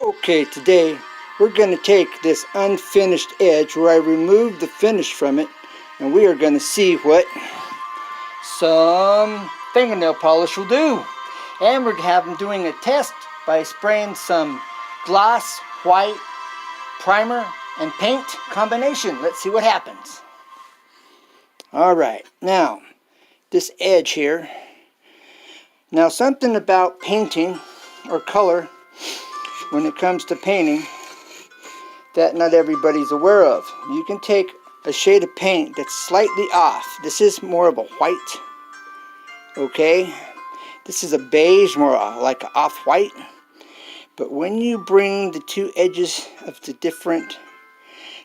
Okay, today we're going to take this unfinished edge where I removed the finish from it, and we are going to see what some fingernail polish will do. And we're going to have them doing a test by spraying some gloss, white, primer, and paint combination. Let's see what happens. Alright, now this edge here. Now something about painting or color when it comes to painting that not everybody's aware of. You can take a shade of paint that's slightly off. This is more of a white, okay? This is a beige, more like an off-white. But when you bring the two edges of the different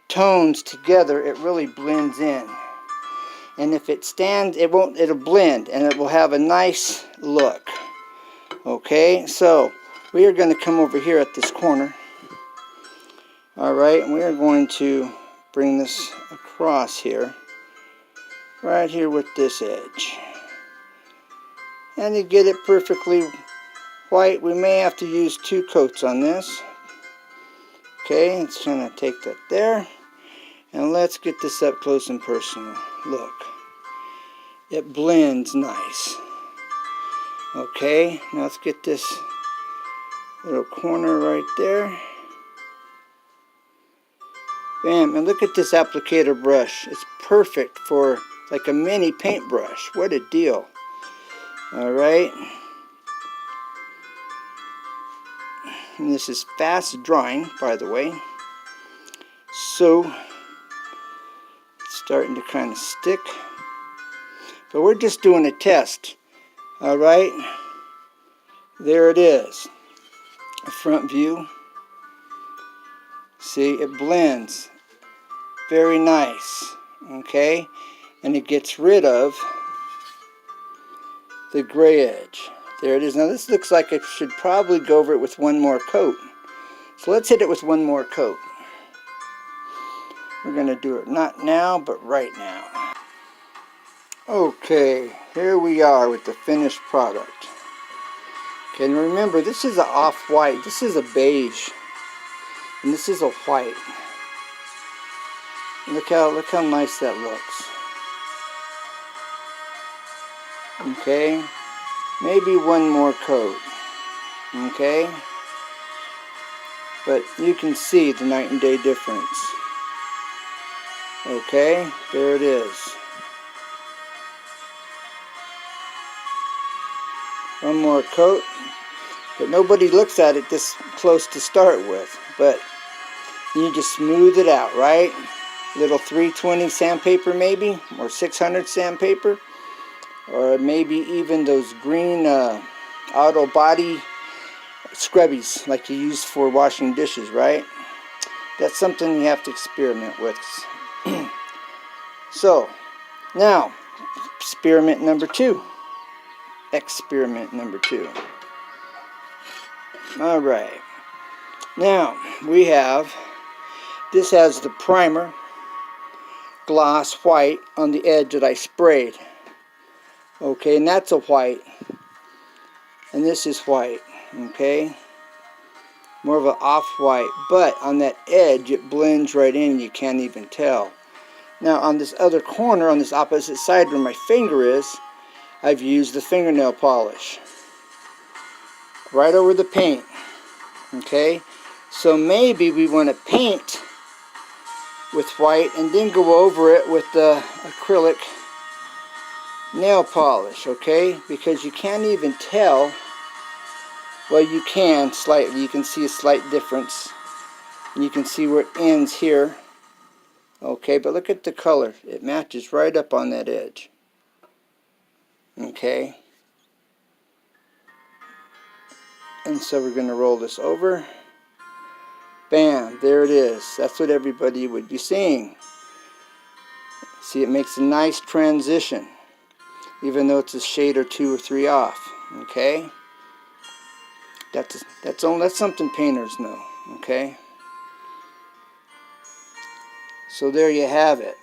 tones together, it really blends in. And if it stands, it'll blend and it will have a nice look. Okay, so we are going to come over here at this corner. Alright, and we are going to bring this across here. Right here with this edge. And to get it perfectly white, we may have to use 2 coats on this. Okay, let's kind of take that there. And let's get this up close and personal. Look. It blends nice. Okay, now let's get this little corner right there. Bam, and look at this applicator brush. It's perfect for like a mini paintbrush. What a deal. Alright. And this is fast drying, by the way. So, it's starting to kind of stick. But we're just doing a test. Alright. There it is. A front view. See, it blends very nice, okay, and it gets rid of the gray edge. There it is. Now this looks like it should probably go over it with one more coat. So let's hit it with one more coat. We're going to do it not now, but right now. Okay, here we are with the finished product. Okay, and remember, this is an off-white. This is a beige. And this is a white. Look how nice that looks. Okay. Maybe one more coat. Okay. But you can see the night and day difference. Okay. There it is. One more coat. But nobody looks at it this close to start with. But you just smooth it out, right? Little 320 sandpaper maybe, or 600 sandpaper, or maybe even those green auto body scrubbies like you use for washing dishes, right? That's something you have to experiment with. So, now, experiment number 2. Experiment number 2. Alright. Now, we have, this has the primer, gloss white on the edge that I sprayed. Okay, and that's a white. And this is white. Okay. More of an off-white. But on that edge, it blends right in. You can't even tell. Now, on this other corner, on this opposite side where my finger is, I've used the fingernail polish. Right over the paint. Okay. So maybe we want to paint with white and then go over it with the acrylic nail polish, okay? Because you can't even tell. Well, you can slightly. You can see a slight difference. And you can see where it ends here. Okay, but look at the color. It matches right up on that edge. Okay. And so we're going to roll this over. Bam, there it is. That's what everybody would be seeing. See, it makes a nice transition, even though it's a shade or 2 or 3 off. Okay, that's something painters know. Okay, so there you have it.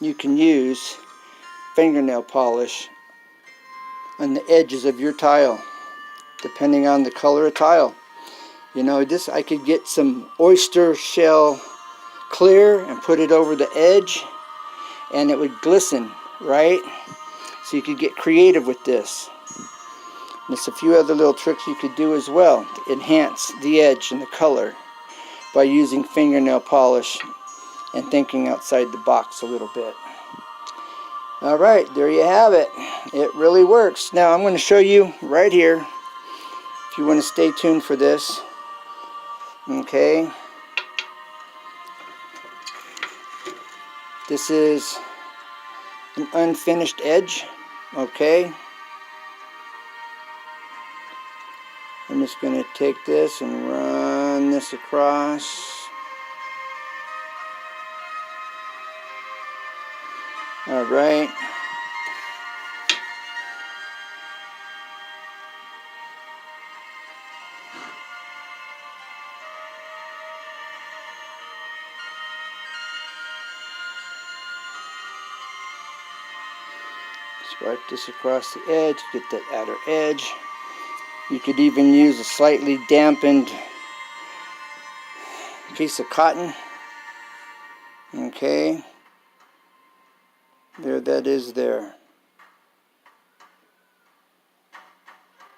You can use fingernail polish on the edges of your tile, depending on the color of tile. You know, this, I could get some oyster shell clear and put it over the edge and it would glisten, right? So you could get creative with this. There's a few other little tricks you could do as well to enhance the edge and the color by using fingernail polish and thinking outside the box a little bit. Alright, there you have it. It really works. Now I'm going to show you right here, if you want to stay tuned for this. Okay. This is an unfinished edge. Okay. I'm just going to take this and run this across. Alright. Swipe this across the edge, get that outer edge. You could even use a slightly dampened piece of cotton. Okay. There that is there.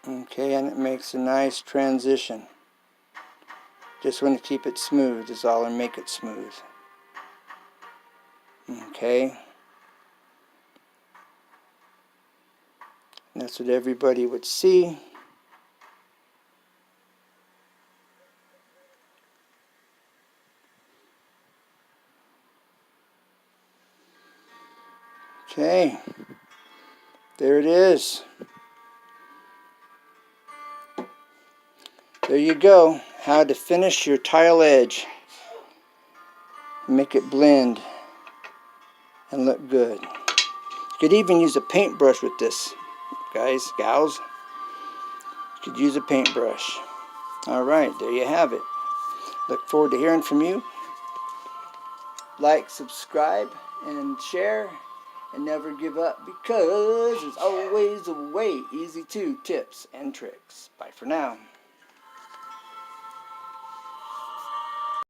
Okay, and it makes a nice transition. Just want to keep it smooth is all, and make it smooth. Okay. And that's what everybody would see. Okay. There it is. There you go. How to finish your tile edge. Make it blend and look good. You could even use a paintbrush with this, guys, gals. You could use a paintbrush. Alright, there you have it. Look forward to hearing from you. Like, subscribe, and share. And never give up, because there's always a way. Easy 2 tips and tricks. Bye for now.